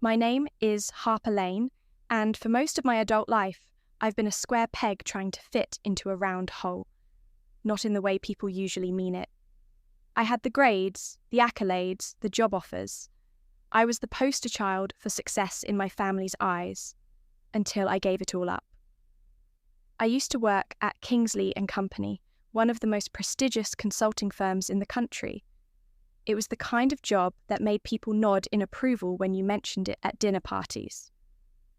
My name is Harper Lane, and for most of my adult life, I've been a square peg trying to fit into a round hole, not in the way people usually mean it. I had the grades, the accolades, the job offers. I was the poster child for success in my family's eyes, until I gave it all up. I used to work at Kingsley and Company, one of the most prestigious consulting firms in the country. It was the kind of job that made people nod in approval when you mentioned it at dinner parties.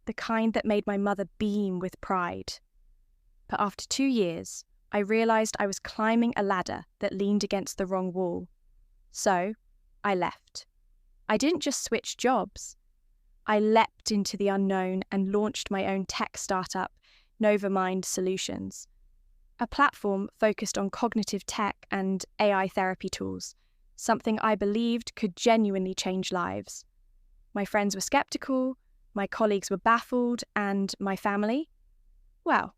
The kind that made my mother beam with pride. But after 2 years, I realised I was climbing a ladder that leaned against the wrong wall. So, I left. I didn't just switch jobs. I leapt into the unknown and launched my own tech startup, Novamind Solutions, a platform focused on cognitive tech and AI therapy tools, something I believed could genuinely change lives. My friends were skeptical, my colleagues were baffled, and my family? Well,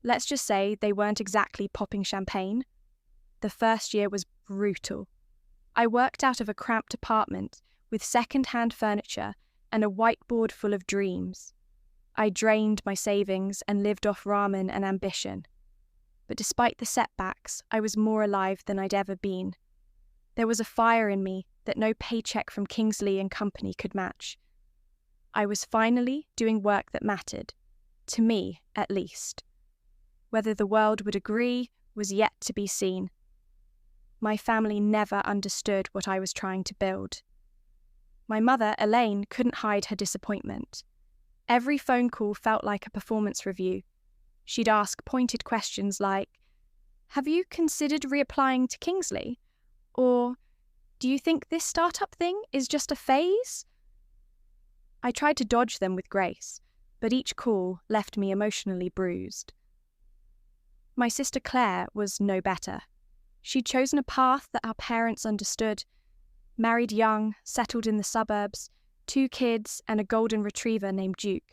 let's just say they weren't exactly popping champagne. The first year was brutal. I worked out of a cramped apartment with second-hand furniture and a whiteboard full of dreams. I drained my savings and lived off ramen and ambition. But despite the setbacks, I was more alive than I'd ever been. There was a fire in me that no paycheck from Kingsley and Company could match. I was finally doing work that mattered, to me at least. Whether the world would agree was yet to be seen. My family never understood what I was trying to build. My mother, Elaine, couldn't hide her disappointment. Every phone call felt like a performance review. She'd ask pointed questions like, "Have you considered reapplying to Kingsley?" Or, "Do you think this startup thing is just a phase?" I tried to dodge them with grace, but each call left me emotionally bruised. My sister Claire was no better. She'd chosen a path that our parents understood, married young, settled in the suburbs, 2 kids and a golden retriever named Duke.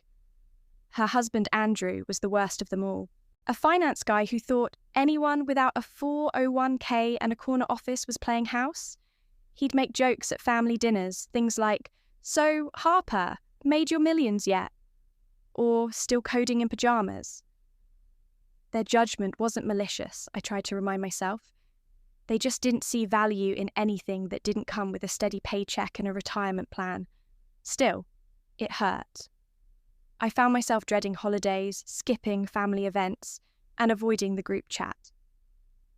Her husband Andrew was the worst of them all. A finance guy who thought anyone without a 401k and a corner office was playing house. He'd make jokes at family dinners, things like, "So, Harper, made your millions yet?" Or still coding in pajamas. Their judgment wasn't malicious, I tried to remind myself. They just didn't see value in anything that didn't come with a steady paycheck and a retirement plan. Still, it hurt. I found myself dreading holidays, skipping family events, and avoiding the group chat.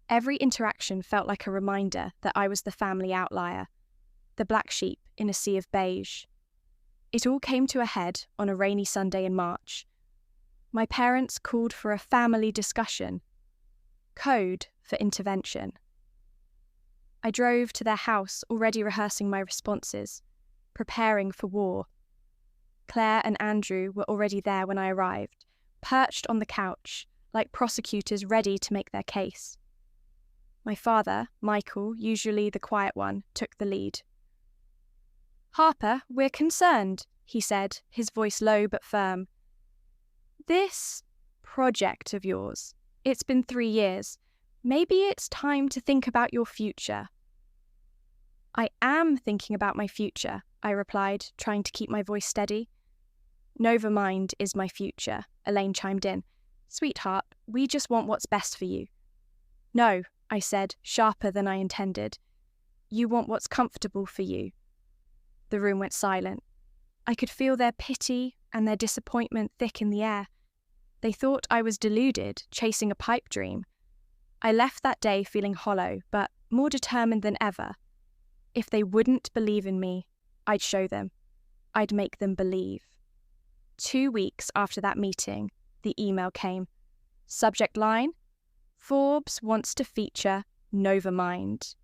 Every interaction felt like a reminder that I was the family outlier, the black sheep in a sea of beige. It all came to a head on a rainy Sunday in March. My parents called for a family discussion. Code for intervention. I drove to their house, already rehearsing my responses, preparing for war. Claire and Andrew were already there when I arrived, perched on the couch, like prosecutors ready to make their case. My father, Michael, usually the quiet one, took the lead. "Harper, we're concerned," he said, his voice low but firm. "This project of yours, it's been 3 years. Maybe it's time to think about your future." "I am thinking about my future," I replied, trying to keep my voice steady. "Novamind is my future," Elaine chimed in. "Sweetheart, we just want what's best for you." "No," I said, sharper than I intended. "You want what's comfortable for you." The room went silent. I could feel their pity and their disappointment thick in the air. They thought I was deluded, chasing a pipe dream. I left that day feeling hollow, but more determined than ever. If they wouldn't believe in me, I'd show them. I'd make them believe. 2 weeks after that meeting, the email came. Subject line, "Forbes wants to feature Novamind."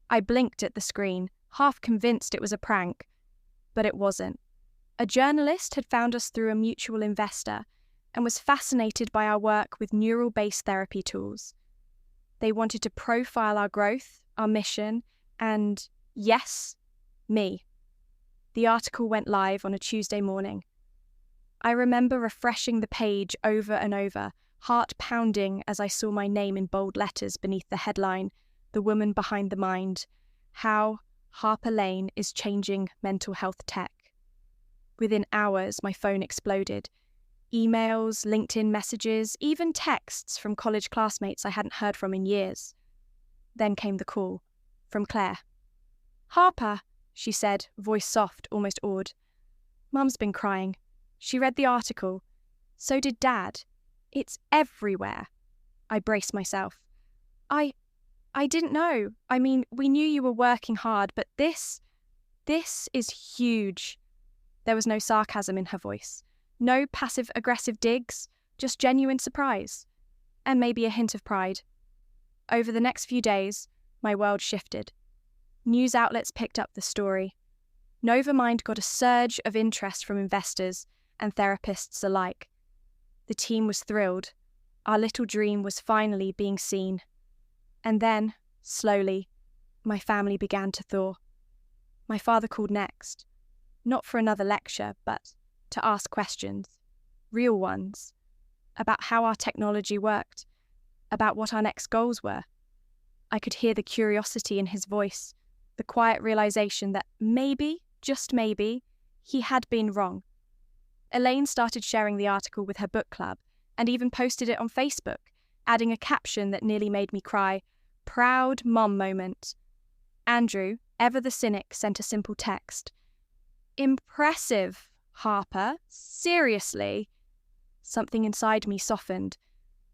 I blinked at the screen, half convinced it was a prank. But it wasn't. A journalist had found us through a mutual investor and was fascinated by our work with neural-based therapy tools. They wanted to profile our growth, our mission, and, yes, me. The article went live on a Tuesday morning. I remember refreshing the page over and over, heart pounding as I saw my name in bold letters beneath the headline, "The Woman Behind the Mind, How Harper Lane is Changing Mental Health Tech." Within hours, my phone exploded. Emails, LinkedIn messages, even texts from college classmates I hadn't heard from in years. Then came the call, from Claire. "Harper," she said, voice soft, almost awed. "Mum's been crying. She read the article. So did Dad. It's everywhere." I braced myself. I didn't know. I mean, we knew you were working hard, but this is huge." There was no sarcasm in her voice. No passive-aggressive digs, just genuine surprise. And maybe a hint of pride. Over the next few days, my world shifted. News outlets picked up the story. Novamind got a surge of interest from investors and therapists alike. The team was thrilled. Our little dream was finally being seen. And then, slowly, my family began to thaw. My father called next, not for another lecture, but to ask questions, real ones, about how our technology worked, about what our next goals were. I could hear the curiosity in his voice, the quiet realization that maybe, just maybe, he had been wrong. Elaine started sharing the article with her book club and even posted it on Facebook, adding a caption that nearly made me cry, "Proud mom moment." Andrew, ever the cynic, sent a simple text. "Impressive, Harper. Seriously." Something inside me softened,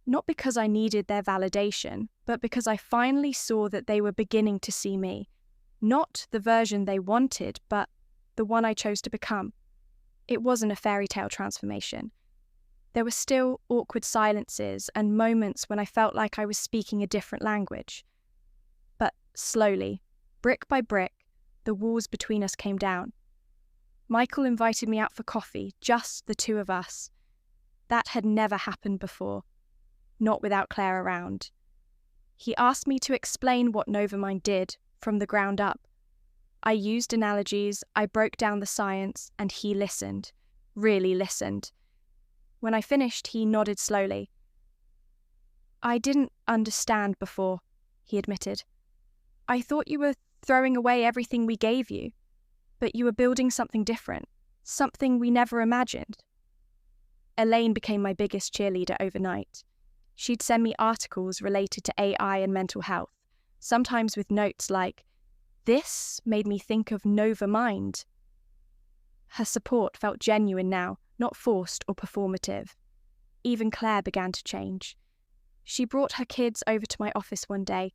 not because I needed their validation, but because I finally saw that they were beginning to see me. Not the version they wanted, but the one I chose to become. It wasn't a fairy tale transformation. There were still awkward silences and moments when I felt like I was speaking a different language. But slowly, brick by brick, the walls between us came down. Michael invited me out for coffee, just the two of us. That had never happened before, not without Claire around. He asked me to explain what Novamind did from the ground up. I used analogies, I broke down the science, and he listened, really listened. When I finished, he nodded slowly. "I didn't understand before," he admitted. "I thought you were throwing away everything we gave you, but you were building something different, something we never imagined." Elaine became my biggest cheerleader overnight. She'd send me articles related to AI and mental health, sometimes with notes like, "This made me think of Novamind." Her support felt genuine now, not forced or performative. Even Claire began to change. She brought her kids over to my office one day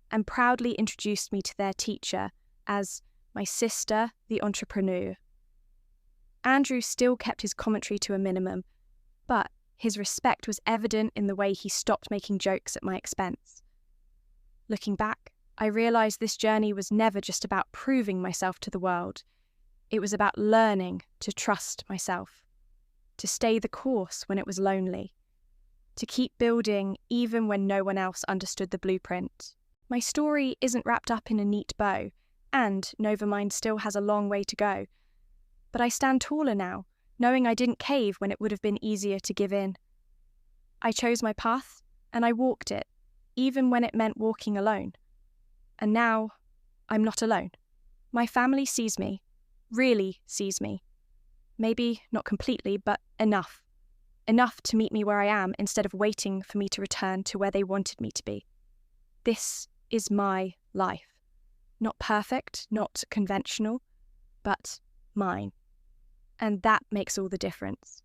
and proudly introduced me to their teacher as my sister, the entrepreneur. Andrew still kept his commentary to a minimum, but his respect was evident in the way he stopped making jokes at my expense. Looking back, I realized this journey was never just about proving myself to the world. It was about learning to trust myself, to stay the course when it was lonely, to keep building even when no one else understood the blueprint. My story isn't wrapped up in a neat bow, and Novamind still has a long way to go. But I stand taller now, knowing I didn't cave when it would have been easier to give in. I chose my path, and I walked it, even when it meant walking alone. And now, I'm not alone. My family sees me, really sees me. Maybe not completely, but enough. Enough to meet me where I am instead of waiting for me to return to where they wanted me to be. This is my life. Not perfect, not conventional, but mine. And that makes all the difference.